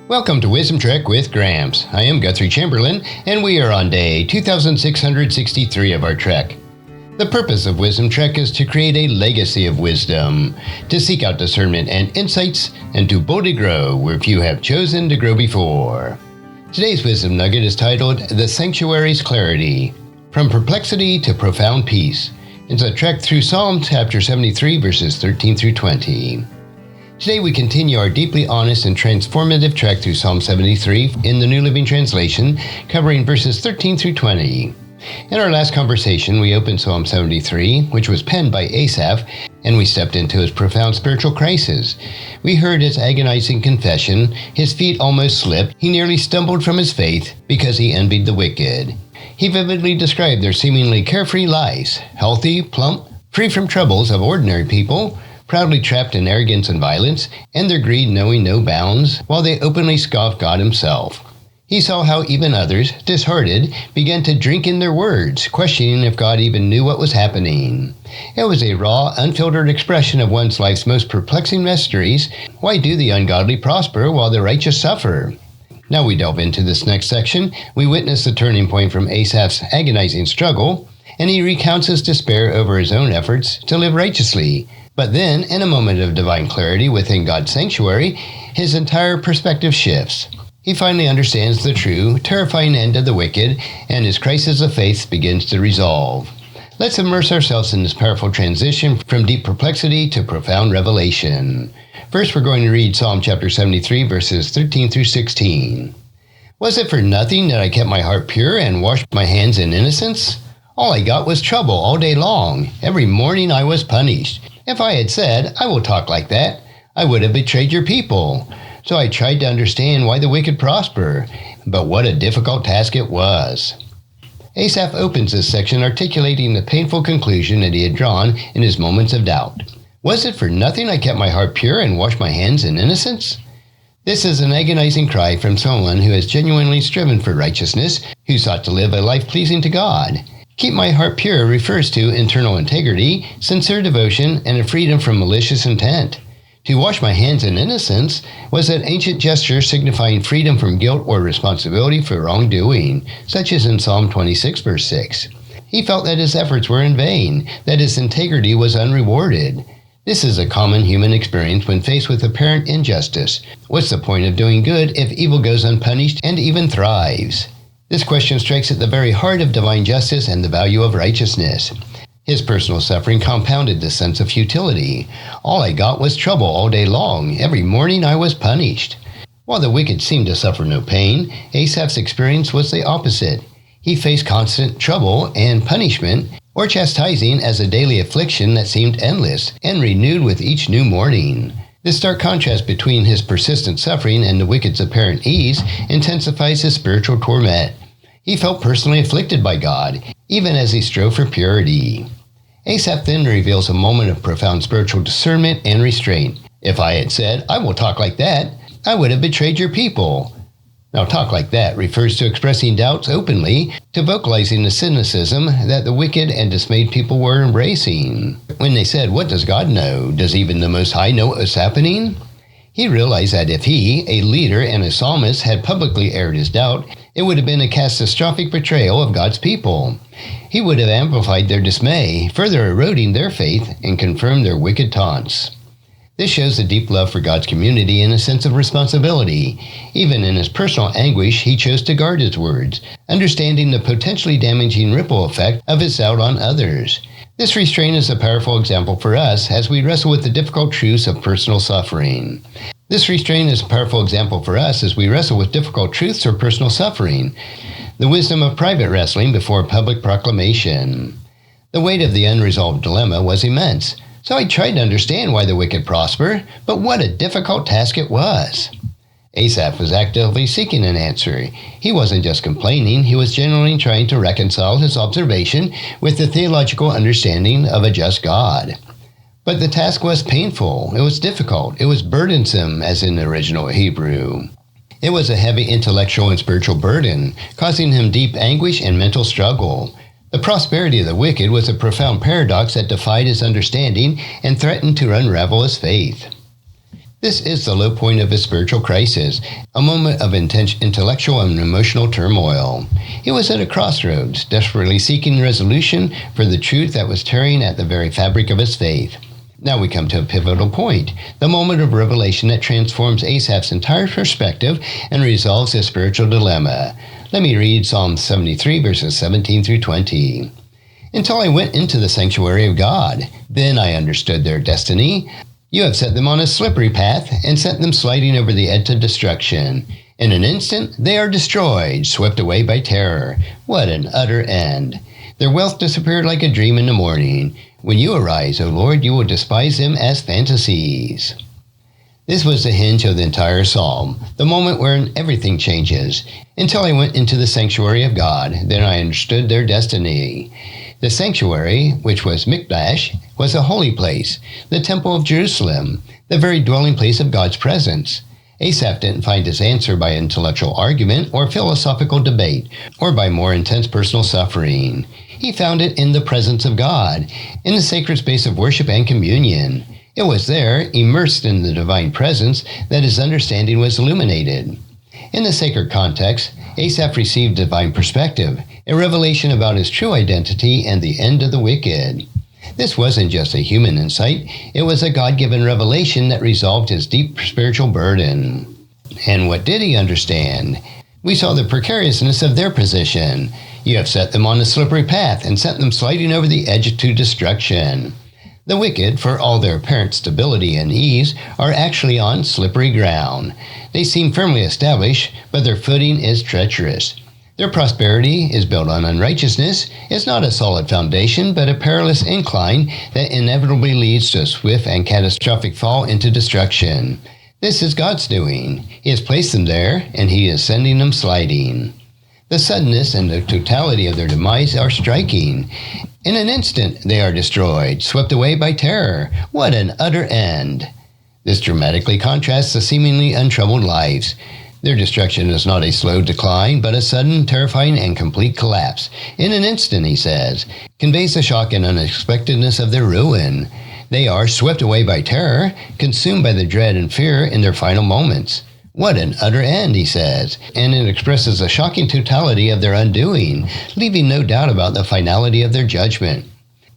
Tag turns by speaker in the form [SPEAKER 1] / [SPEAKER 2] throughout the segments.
[SPEAKER 1] Welcome to Wisdom Trek with Gramps. I am Guthrie Chamberlain, and we are on day 2663 of our trek. The purpose of Wisdom Trek is to create a legacy of wisdom, to seek out discernment and insights, and to boldly grow where few have chosen to grow before. Today's Wisdom Nugget is titled The Sanctuary's Clarity, From Perplexity to Profound Peace. It's a trek through Psalm chapter 73, verses 13 through 20. Today we continue our deeply honest and transformative trek through Psalm 73 in the New Living Translation, covering verses 13 through 20. In our last conversation, we opened Psalm 73, which was penned by Asaph, and we stepped into his profound spiritual crisis. We heard his agonizing confession. His feet almost slipped. He nearly stumbled from his faith because he envied the wicked. He vividly described their seemingly carefree lives, healthy, plump, free from troubles of ordinary people, proudly trapped in arrogance and violence, and their greed knowing no bounds, while they openly scoffed God himself. He saw how even others, disheartened, began to drink in their words, questioning if God even knew what was happening. It was a raw, unfiltered expression of one's life's most perplexing mysteries. Why do the ungodly prosper while the righteous suffer? Now we delve into this next section. We witness the turning point from Asaph's agonizing struggle, and he recounts his despair over his own efforts to live righteously. But then, in a moment of divine clarity within God's sanctuary, his entire perspective shifts. He finally understands the true, terrifying end of the wicked, and his crisis of faith begins to resolve. Let's immerse ourselves in this powerful transition from deep perplexity to profound revelation. First, we're going to read Psalm chapter 73, verses 13 through 16. Was it for nothing that I kept my heart pure and washed my hands in innocence? All I got was trouble all day long. Every morning I was punished. If I had said, I will talk like that, I would have betrayed your people. So I tried to understand why the wicked prosper, but what a difficult task it was. Asaph opens this section articulating the painful conclusion that he had drawn in his moments of doubt. Was it for nothing I kept my heart pure and washed my hands in innocence? This is an agonizing cry from someone who has genuinely striven for righteousness, who sought to live a life pleasing to God. Keep my heart pure refers to internal integrity, sincere devotion, and a freedom from malicious intent. To wash my hands in innocence was an ancient gesture signifying freedom from guilt or responsibility for wrongdoing, such as in Psalm 26, verse 6. He felt that his efforts were in vain, that his integrity was unrewarded. This is a common human experience when faced with apparent injustice. What's the point of doing good if evil goes unpunished and even thrives? This question strikes at the very heart of divine justice and the value of righteousness. His personal suffering compounded this sense of futility. All I got was trouble all day long. Every morning I was punished. While the wicked seemed to suffer no pain, Asaph's experience was the opposite. He faced constant trouble and punishment, or chastising, as a daily affliction that seemed endless and renewed with each new morning. This stark contrast between his persistent suffering and the wicked's apparent ease intensifies his spiritual torment. He felt personally afflicted by God, even as he strove for purity. Asaph then reveals a moment of profound spiritual discernment and restraint. If I had said, I will talk like that, I would have betrayed your people. Now, talk like that refers to expressing doubts openly, to vocalizing the cynicism that the wicked and dismayed people were embracing. When they said, what does God know? Does even the Most High know what was happening? He realized that if he, a leader and a psalmist, had publicly aired his doubt, it would have been a catastrophic betrayal of God's people. He would have amplified their dismay, further eroding their faith and confirmed their wicked taunts. This shows a deep love for God's community and a sense of responsibility. Even in his personal anguish, he chose to guard his words, understanding the potentially damaging ripple effect of his doubt on others. This restraint is a powerful example for us as we wrestle with the difficult truths of personal suffering. The wisdom of private wrestling before public proclamation. The weight of the unresolved dilemma was immense. So I tried to understand why the wicked prosper, but what a difficult task it was. Asaph was actively seeking an answer. He wasn't just complaining, he was genuinely trying to reconcile his observation with the theological understanding of a just God. But the task was painful, it was difficult, it was burdensome, as in the original Hebrew. It was a heavy intellectual and spiritual burden, causing him deep anguish and mental struggle. The prosperity of the wicked was a profound paradox that defied his understanding and threatened to unravel his faith. This is the low point of his spiritual crisis, a moment of intense intellectual and emotional turmoil. He was at a crossroads, desperately seeking resolution for the truth that was tearing at the very fabric of his faith. Now we come to a pivotal point, the moment of revelation that transforms Asaph's entire perspective and resolves his spiritual dilemma. Let me read Psalm 73, verses 17 through 20. Until I went into the sanctuary of God, then I understood their destiny. You have set them on a slippery path and sent them sliding over the edge of destruction. In an instant, they are destroyed, swept away by terror. What an utter end. Their wealth disappeared like a dream in the morning. When you arise, O Lord, you will despise them as fantasies. This was the hinge of the entire psalm, the moment wherein everything changes. Until I went into the sanctuary of God, then I understood their destiny. The sanctuary, which was me.This, was a holy place, the temple of Jerusalem, the very dwelling place of God's presence. Asaph didn't find his answer by intellectual argument or philosophical debate, or by more intense personal suffering. He found it in the presence of God, in the sacred space of worship and communion. It was there, immersed in the divine presence, that his understanding was illuminated. In the sacred context, Asaph received divine perspective, a revelation about his true identity and the end of the wicked. This wasn't just a human insight, it was a God-given revelation that resolved his deep spiritual burden. And what did he understand? We saw the precariousness of their position. You have set them on a slippery path and sent them sliding over the edge to destruction. The wicked, for all their apparent stability and ease, are actually on slippery ground. They seem firmly established, but their footing is treacherous. Their prosperity is built on unrighteousness. It's not a solid foundation, but a perilous incline that inevitably leads to a swift and catastrophic fall into destruction. This is God's doing. He has placed them there, and He is sending them sliding. The suddenness and the totality of their demise are striking. In an instant, they are destroyed, swept away by terror. What an utter end! This dramatically contrasts the seemingly untroubled lives. Their destruction is not a slow decline, but a sudden, terrifying, and complete collapse. In an instant, he says, conveys the shock and unexpectedness of their ruin. They are swept away by terror, consumed by the dread and fear in their final moments. What an utter end, he says, and it expresses the shocking totality of their undoing, leaving no doubt about the finality of their judgment.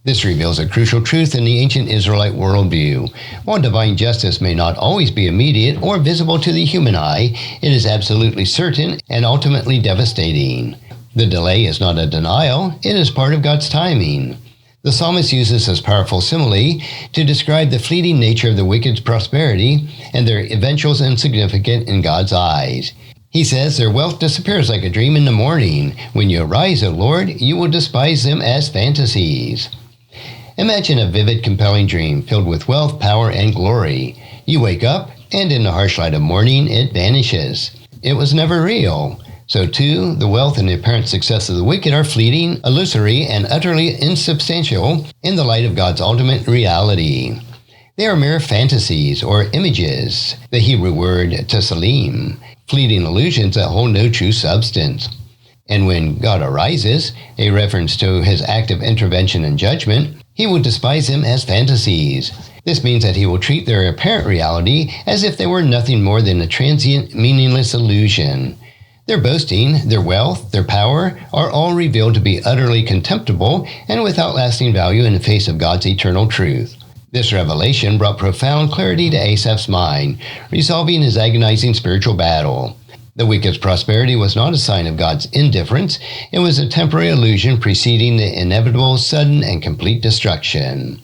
[SPEAKER 1] This reveals a crucial truth in the ancient Israelite worldview. While divine justice may not always be immediate or visible to the human eye, it is absolutely certain and ultimately devastating. The delay is not a denial, it is part of God's timing. The psalmist uses this powerful simile to describe the fleeting nature of the wicked's prosperity and their eventual insignificance in God's eyes. He says their wealth disappears like a dream in the morning. When you arise, O Lord, you will despise them as fantasies. Imagine a vivid, compelling dream filled with wealth, power, and glory. You wake up, and in the harsh light of morning, it vanishes. It was never real. So too, the wealth and the apparent success of the wicked are fleeting, illusory, and utterly insubstantial in the light of God's ultimate reality. They are mere fantasies or images, the Hebrew word tsalim, fleeting illusions that hold no true substance. And when God arises, a reference to his active intervention and judgment, he will despise them as fantasies. This means that he will treat their apparent reality as if they were nothing more than a transient, meaningless illusion. Their boasting, their wealth, their power are all revealed to be utterly contemptible and without lasting value in the face of God's eternal truth. This revelation brought profound clarity to Asaph's mind, resolving his agonizing spiritual battle. The wicked's prosperity was not a sign of God's indifference. It was a temporary illusion preceding the inevitable, sudden, and complete destruction.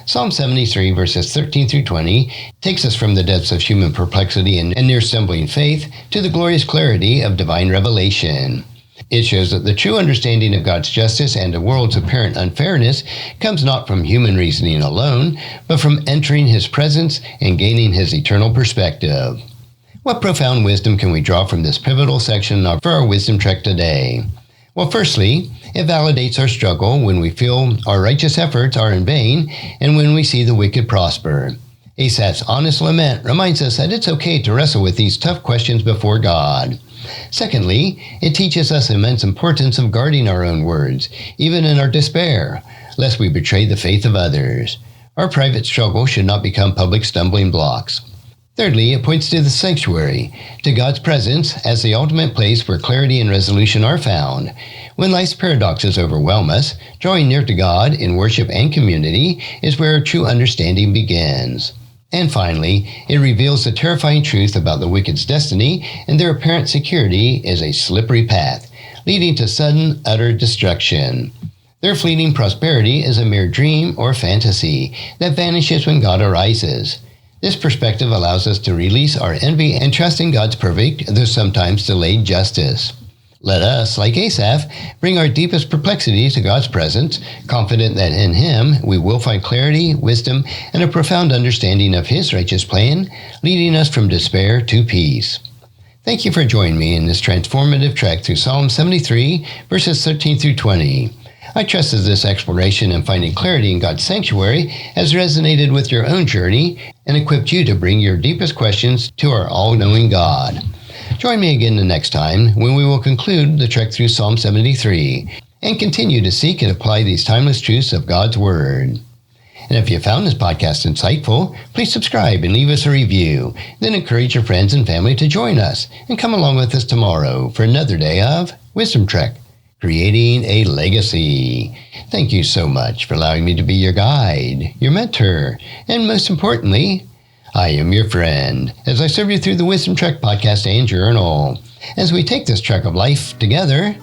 [SPEAKER 1] Psalm 73, verses 13 through 20, takes us from the depths of human perplexity and near stumbling faith to the glorious clarity of divine revelation. It shows that the true understanding of God's justice and the world's apparent unfairness comes not from human reasoning alone, but from entering his presence and gaining his eternal perspective. What profound wisdom can we draw from this pivotal section for our Wisdom Trek today? Well, firstly, it validates our struggle when we feel our righteous efforts are in vain and when we see the wicked prosper. Asaph's honest lament reminds us that it's okay to wrestle with these tough questions before God. Secondly, it teaches us the immense importance of guarding our own words, even in our despair, lest we betray the faith of others. Our private struggle should not become public stumbling blocks. Thirdly, it points to the sanctuary, to God's presence as the ultimate place where clarity and resolution are found. When life's paradoxes overwhelm us, drawing near to God in worship and community is where true understanding begins. And finally, it reveals the terrifying truth about the wicked's destiny and their apparent security is a slippery path, leading to sudden, utter destruction. Their fleeting prosperity is a mere dream or fantasy that vanishes when God arises. This perspective allows us to release our envy and trust in God's perfect, though sometimes delayed justice. Let us, like Asaph, bring our deepest perplexities to God's presence, confident that in Him we will find clarity, wisdom, and a profound understanding of His righteous plan, leading us from despair to peace. Thank you for joining me in this transformative trek through Psalm 73, verses 13 through 20. I trust that this exploration in finding clarity in God's sanctuary has resonated with your own journey and equipped you to bring your deepest questions to our all-knowing God. Join me again the next time when we will conclude the trek through Psalm 73 and continue to seek and apply these timeless truths of God's Word. And if you found this podcast insightful, please subscribe and leave us a review. Then encourage your friends and family to join us and come along with us tomorrow for another day of Wisdom Trek, creating a legacy. Thank you so much for allowing me to be your guide, your mentor, and most importantly, I am your friend as I serve you through the Wisdom Trek podcast and journal. As we take this trek of life together,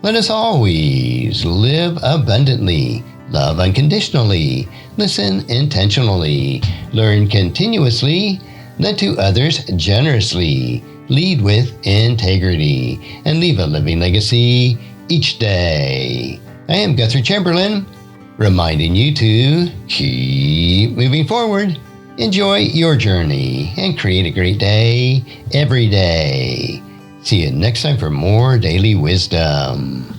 [SPEAKER 1] let us always live abundantly, love unconditionally, listen intentionally, learn continuously, lend to others generously, lead with integrity, and leave a living legacy each day. I am Guthrie Chamberlain, reminding you to keep moving forward. Enjoy your journey and create a great day every day. See you next time for more daily wisdom.